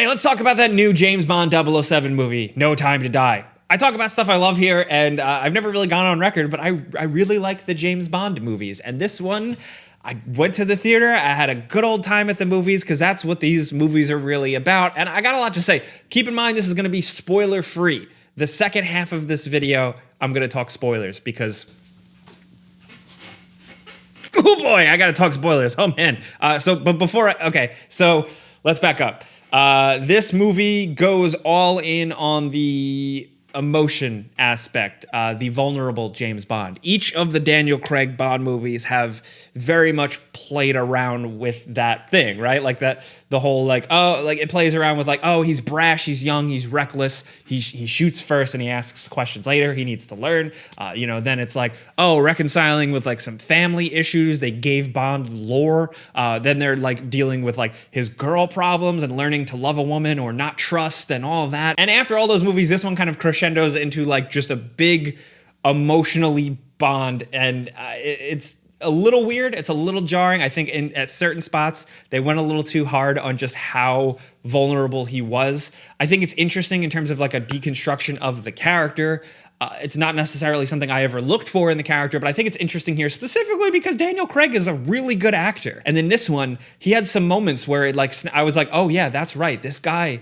Hey, let's talk about that new James Bond 007 movie, No Time to Die. I talk about stuff I love here, and I've never really gone on record, but I really like the James Bond movies. And this one, I went to the theater, I had a good old time at the movies, because that's what these movies are really about. And I got a lot to say. Keep in mind, this is going to be spoiler-free. The second half of this video, I'm going to talk spoilers, because... oh boy, I got to talk spoilers. Oh man. So let's back up. This movie goes all in on the emotion aspect, the vulnerable James Bond. Each of the Daniel Craig Bond movies have very much played around with that thing, right? Like that, the whole it plays around with he's brash, he's young, he's reckless, he shoots first and he asks questions later, he needs to learn. Then it's reconciling with some family issues. They gave Bond lore. Then they're dealing with his girl problems and learning to love a woman or not trust and all of that. And after all those movies, this one kind of crescendos into just a big emotionally Bond, and it's a little weird. It's a little jarring. I think at certain spots, they went a little too hard on just how vulnerable he was. I think it's interesting in terms of a deconstruction of the character. It's not necessarily something I ever looked for in the character, but I think it's interesting here specifically because Daniel Craig is a really good actor. And in this one, he had some moments where I was like, oh yeah, that's right. This guy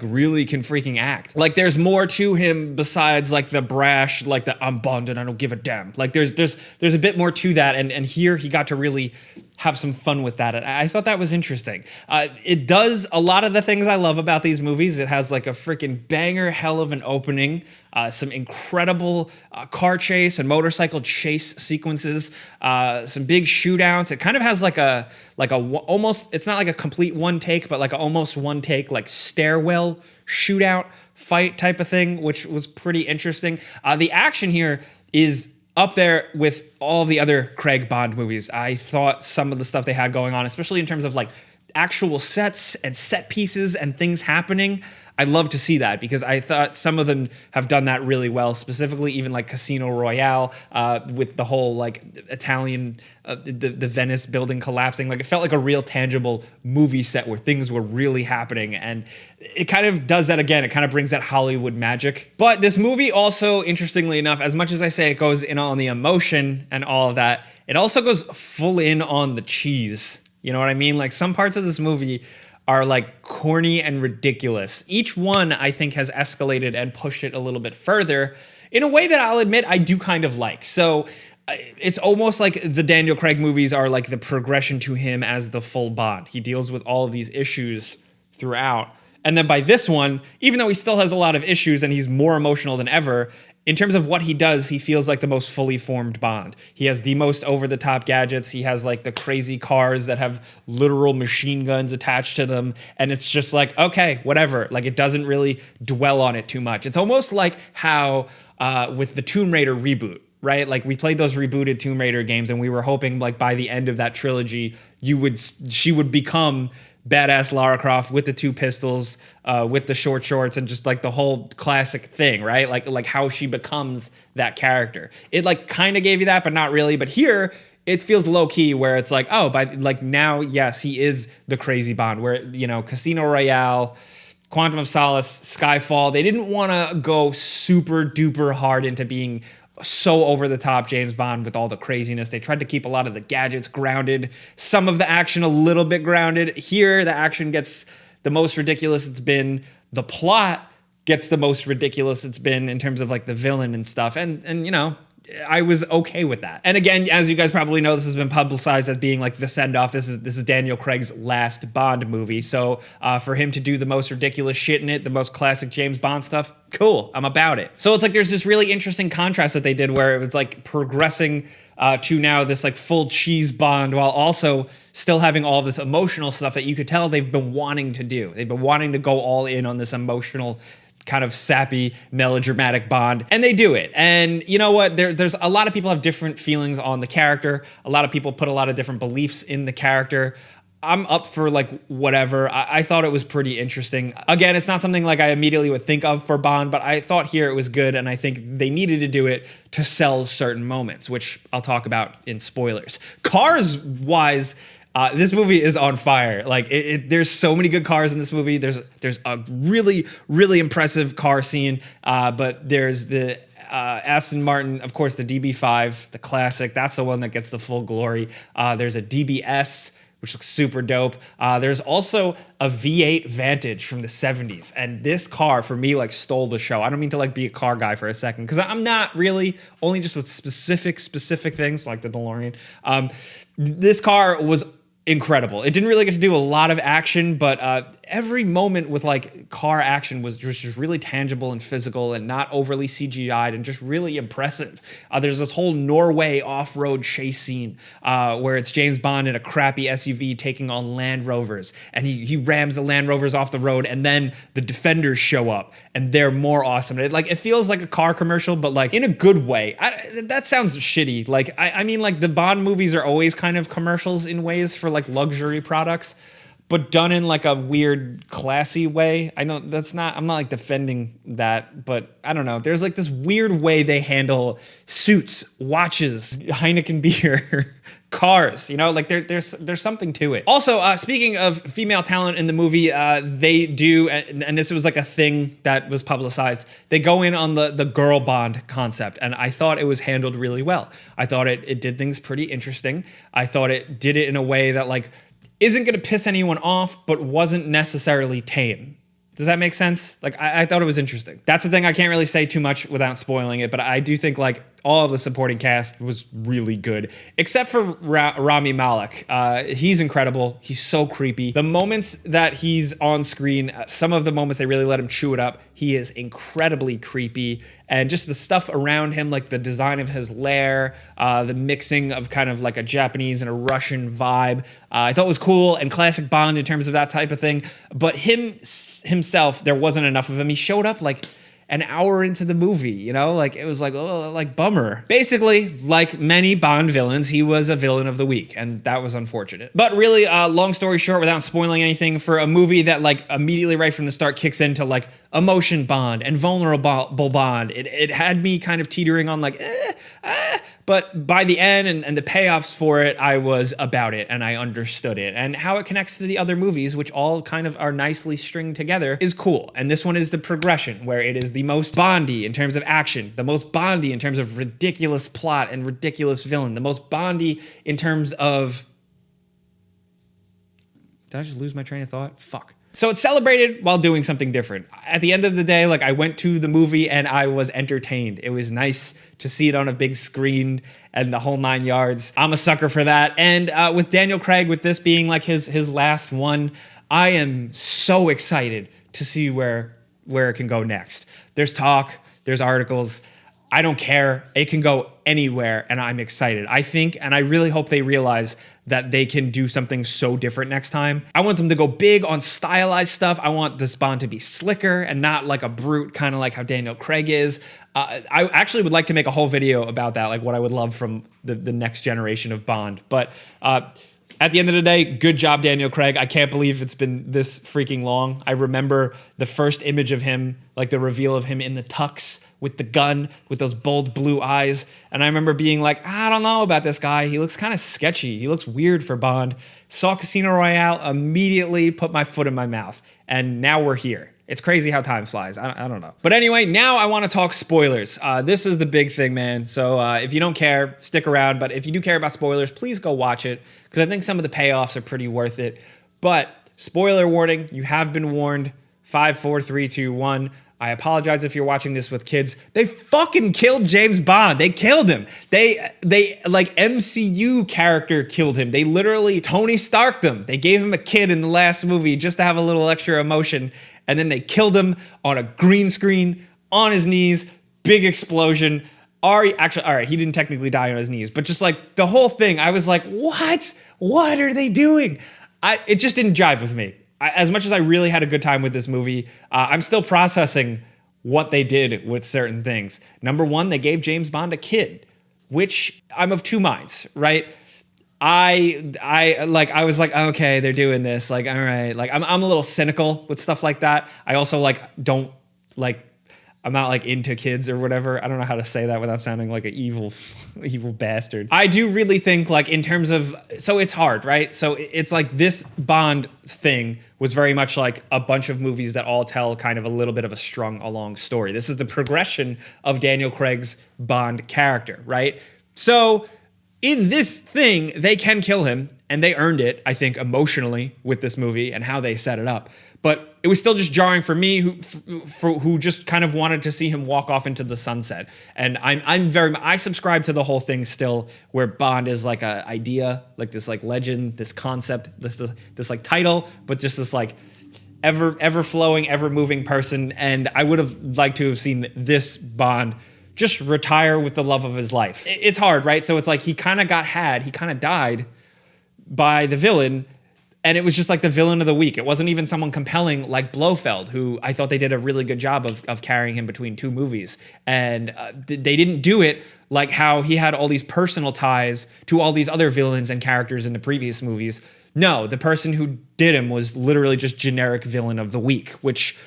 really can freaking act. There's more to him besides the brash, the I'm Bond and I don't give a damn. There's a bit more to that, and here he got to really have some fun with that. And I thought that was interesting. It does a lot of the things I love about these movies. It has a freaking banger hell of an opening, some incredible car chase and motorcycle chase sequences, some big shootouts. It kind of has almost, it's not a complete one take, but almost one take stairwell shootout fight type of thing, which was pretty interesting. The action here is up there with all of the other Craig Bond movies. I thought some of the stuff they had going on, especially in terms of actual sets and set pieces and things happening, I love to see that because I thought some of them have done that really well, specifically even Casino Royale with the whole Italian, the Venice building collapsing. It felt like a real tangible movie set where things were really happening. And it kind of does that again. It kind of brings that Hollywood magic. But this movie also, interestingly enough, as much as I say it goes in on the emotion and all of that, it also goes full in on the cheese. You know what I mean? Some parts of this movie are corny and ridiculous. Each one, I think, has escalated and pushed it a little bit further in a way that I'll admit I do kind of like. So it's almost like the Daniel Craig movies are the progression to him as the full Bond. He deals with all of these issues throughout. And then by this one, even though he still has a lot of issues and he's more emotional than ever, in terms of what he does, he feels like the most fully formed Bond. He has the most over-the-top gadgets. He has the crazy cars that have literal machine guns attached to them. And it's just okay, whatever. It doesn't really dwell on it too much. It's almost like how with the Tomb Raider reboot, right? We played those rebooted Tomb Raider games and we were hoping by the end of that trilogy, she would become badass Lara Croft with the two pistols, with the short shorts, and just the whole classic thing, right? Like how she becomes that character. It kind of gave you that, but not really. But here, it feels low key, where it's now, yes, he is the crazy Bond. Where Casino Royale, Quantum of Solace, Skyfall, they didn't want to go super duper hard into being so over the top James Bond with all the craziness. They tried to keep a lot of the gadgets grounded, some of the action a little bit grounded. Here, the action gets the most ridiculous it's been. The plot gets the most ridiculous it's been in terms of the villain and stuff. And I was okay with that. And again, as you guys probably know, this has been publicized as being the send-off. This is Daniel Craig's last Bond movie. So for him to do the most ridiculous shit in it, the most classic James Bond stuff, cool, I'm about it. So it's there's this really interesting contrast that they did where it was progressing to now this full cheese Bond while also still having all this emotional stuff that you could tell they've been wanting to do. They've been wanting to go all in on this emotional kind of sappy, melodramatic Bond, and they do it. And you know what? There's a lot of people have different feelings on the character. A lot of people put a lot of different beliefs in the character. I'm up for whatever. I thought it was pretty interesting. Again, it's not something I immediately would think of for Bond, but I thought here it was good, and I think they needed to do it to sell certain moments, which I'll talk about in spoilers. Cars-wise, This movie is on fire. Like there's so many good cars in this movie. There's a really really impressive car scene, but there's the Aston Martin, of course, the DB5, the classic. That's the one that gets the full glory. There's a DBS, which looks super dope. There's also a V8 Vantage from the 70s. And this car, for me, like stole the show. I don't mean to like be a car guy for a second, because I'm not really, only just with specific things like the DeLorean. This car was incredible. It didn't really get to do a lot of action, but every moment with like car action was just really tangible and physical and not overly CGI'd and just really impressive. There's this whole Norway off-road chase scene where it's James Bond in a crappy SUV taking on Land Rovers, and he rams the Land Rovers off the road, and then the Defenders show up and they're more awesome. It feels like a car commercial, but like in a good way. That sounds shitty. Like I mean, like the Bond movies are always kind of commercials in ways for like luxury products, but done in like a weird classy way. I know I'm not like defending that, but I don't know. There's like this weird way they handle suits, watches, Heineken beer, cars, you know, like there's something to it. Also, speaking of female talent in the movie, they do, and this was like a thing that was publicized, they go in on the girl Bond concept, and I thought it was handled really well. I thought it did things pretty interesting. I thought it did it in a way that like isn't gonna piss anyone off, but wasn't necessarily tame. Does that make sense? Like, I thought it was interesting. That's the thing, I can't really say too much without spoiling it, but I do think, like, all of the supporting cast was really good, except for Rami Malek. He's incredible. He's so creepy. The moments that he's on screen, some of the moments they really let him chew it up, he is incredibly creepy. And just the stuff around him, like the design of his lair, the mixing of kind of like a Japanese and a Russian vibe, I thought was cool and classic Bond in terms of that type of thing. But himself, there wasn't enough of him. He showed up like an hour into the movie, you know, like it was like, oh, like bummer. Basically, like many Bond villains, he was a villain of the week, and that was unfortunate. But really, long story short, without spoiling anything, for a movie that like immediately right from the start kicks into like emotion Bond and vulnerable Bond, it had me kind of teetering on like, but by the end and the payoffs for it, I was about it and I understood it. And how it connects to the other movies, which all kind of are nicely stringed together, is cool. And this one is the progression, where it is the most Bondy in terms of action, the most Bondy in terms of ridiculous plot and ridiculous villain, the most Bondy in terms of... Did I just lose my train of thought? Fuck. So it celebrated while doing something different. At the end of the day, like I went to the movie and I was entertained. It was nice to see it on a big screen and the whole 9 yards. I'm a sucker for that. And with Daniel Craig, with this being like his last one, I am so excited to see where it can go next. There's talk, there's articles. I don't care. It can go anywhere, and I'm excited. I think, and I really hope they realize that they can do something so different next time. I want them to go big on stylized stuff. I want this Bond to be slicker and not like a brute, kind of like how Daniel Craig is. I actually would like to make a whole video about that, like what I would love from the next generation of Bond. But at the end of the day, good job, Daniel Craig. I can't believe it's been this freaking long. I remember the first image of him, like the reveal of him in the tux with the gun, with those bold blue eyes. And I remember being like, I don't know about this guy. He looks kind of sketchy. He looks weird for Bond. Saw Casino Royale, immediately put my foot in my mouth. And now we're here. It's crazy how time flies. I don't know. But anyway, now I want to talk spoilers. This is the big thing, man. So if you don't care, stick around. But if you do care about spoilers, please go watch it, because I think some of the payoffs are pretty worth it. But spoiler warning, you have been warned. 5, 4, 3, 2, 1. I apologize if you're watching this with kids. They fucking killed James Bond. They killed him. They like MCU character killed him. They literally Tony Starked him. They gave him a kid in the last movie just to have a little extra emotion. And then they killed him on a green screen, on his knees, big explosion. Actually, all right, he didn't technically die on his knees, but just like the whole thing, I was like, what? What are they doing? It just didn't jive with me. As much as I really had a good time with this movie, I'm still processing what they did with certain things. Number one, they gave James Bond a kid, which I'm of two minds, right? I was like, okay, they're doing this. Like, all right, like I'm a little cynical with stuff like that. I also like don't like, I'm not like into kids or whatever. I don't know how to say that without sounding like an evil, evil bastard. I do really think like in terms of, so it's hard, right? So it's like this Bond thing was very much like a bunch of movies that all tell kind of a little bit of a strung along story. This is the progression of Daniel Craig's Bond character, right? So in this thing, they can kill him, and they earned it, I think, emotionally with this movie and how they set it up. But it was still just jarring for me, who just kind of wanted to see him walk off into the sunset. And I subscribe to the whole thing still, where Bond is like a idea, like this like legend, this concept, this like title, but just this like ever flowing, ever moving person. And I would have liked to have seen this Bond just retire with the love of his life. It's hard, right? So it's like he kind of died by the villain, and it was just like the villain of the week. It wasn't even someone compelling like Blofeld, who I thought they did a really good job of carrying him between two movies. And they didn't do it like how he had all these personal ties to all these other villains and characters in the previous movies. No, the person who did him was literally just generic villain of the week, which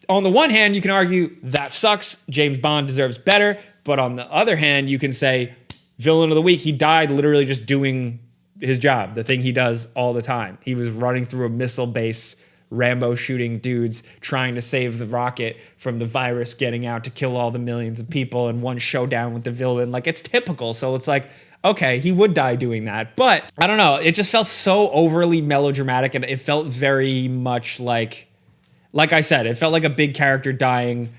on the one hand, you can argue that sucks. James Bond deserves better. But on the other hand, you can say villain of the week. He died literally just doing his job, the thing he does all the time. He was running through a missile base, Rambo shooting dudes, trying to save the rocket from the virus getting out to kill all the millions of people in one showdown with the villain. Like, it's typical. So it's like, okay, he would die doing that. But I don't know. It just felt so overly melodramatic, and it felt very much like I said, it felt like a big character dying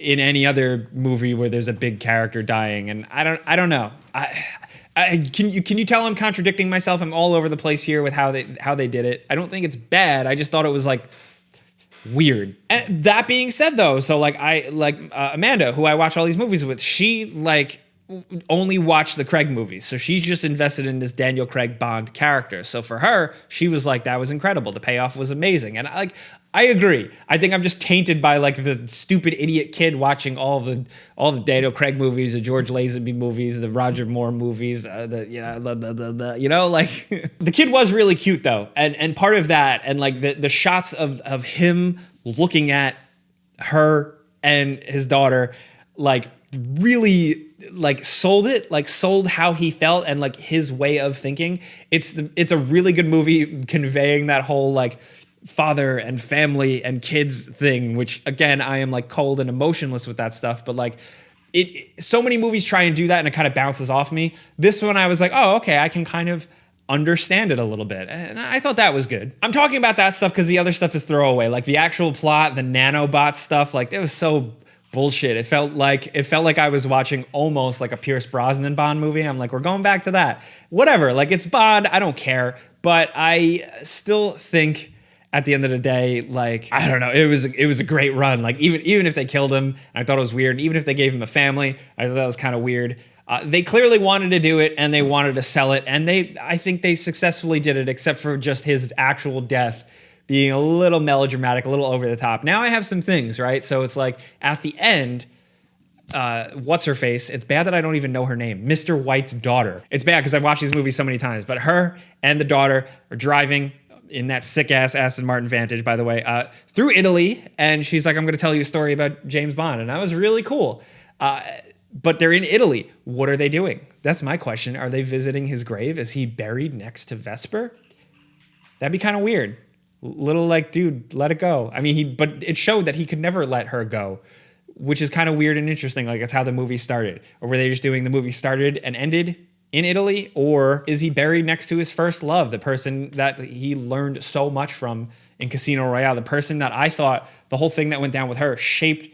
in any other movie where there's a big character dying. And I don't know. Can you tell I'm contradicting myself? I'm all over the place here with how they did it. I don't think it's bad. I just thought it was like weird. And that being said, though, so like Amanda, who I watch all these movies with, she like only watched the Craig movies, so she's just invested in this Daniel Craig Bond character. So for her, she was like, that was incredible. The payoff was amazing, and I agree. I think I'm just tainted by like the stupid idiot kid watching all the Daniel Craig movies, the George Lazenby movies, the Roger Moore movies, the kid was really cute though, and part of that, and like the shots of him looking at her and his daughter, like really like sold how he felt and like his way of thinking. It's a really good movie conveying that whole like father and family and kids thing, which again, I am like cold and emotionless with that stuff, but like so many movies try and do that and it kind of bounces off me. This one I was like, oh, okay, I can kind of understand it a little bit. And I thought that was good. I'm talking about that stuff because the other stuff is throwaway. Like the actual plot, the nanobot stuff, like it was so bullshit. It felt like I was watching almost like a Pierce Brosnan Bond movie. I'm like, we're going back to that. Whatever. Like it's Bond. I don't care. But I still think at the end of the day, like, I don't know, it was a great run. Like even if they killed him, I thought it was weird. Even if they gave him a family, I thought that was kind of weird. They clearly wanted to do it and they wanted to sell it, and I think they successfully did it, except for just his actual death being a little melodramatic, a little over the top. Now I have some things, right? So it's like at the end, what's her face? It's bad that I don't even know her name. Mr. White's daughter. It's bad because I've watched these movies so many times, but her and the daughter are driving in that sick-ass Aston Martin Vantage, by the way, through Italy, and she's like, I'm going to tell you a story about James Bond, and that was really cool. But they're in Italy. What are they doing? That's my question. Are they visiting his grave? Is he buried next to Vesper? That'd be kind of weird. Little like, dude, let it go. I mean, but it showed that he could never let her go, which is kind of weird and interesting. Like, that's how the movie started. Or were they just doing the movie started and ended in Italy? Or is he buried next to his first love, the person that he learned so much from in Casino Royale, the person that I thought the whole thing that went down with her shaped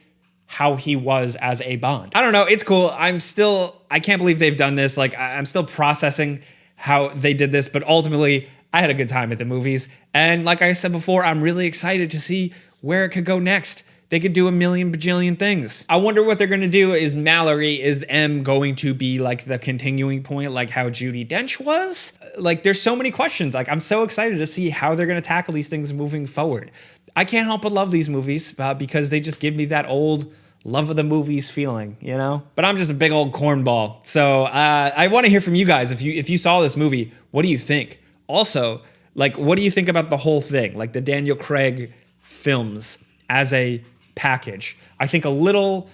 how he was as a Bond? I don't know. It's cool. I can't believe they've done this. Like, I'm still processing how they did this, but ultimately, I had a good time at the movies. And like I said before, I'm really excited to see where it could go next. They could do a million bajillion things. I wonder what they're going to do. Is Mallory, is M going to be like the continuing point, like how Judi Dench was? Like, there's so many questions. Like, I'm so excited to see how they're going to tackle these things moving forward. I can't help but love these movies because they just give me that old love of the movies feeling, you know? But I'm just a big old cornball. So I want to hear from you guys. If you saw this movie, what do you think? Also, like, what do you think about the whole thing? Like the Daniel Craig films as a package. I think a little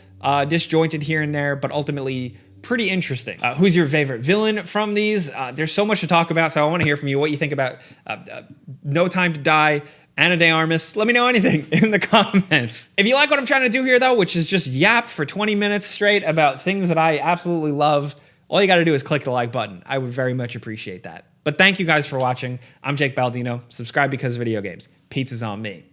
disjointed here and there, but ultimately pretty interesting. Who's your favorite villain from these? There's so much to talk about, so I want to hear from you what you think about No Time to Die, Ana de Armas. Let me know anything in the comments. If you like what I'm trying to do here, though, which is just yap for 20 minutes straight about things that I absolutely love, all you got to do is click the like button. I would very much appreciate that. But thank you guys for watching. I'm Jake Baldino. Subscribe because of video games. Pizza's on me.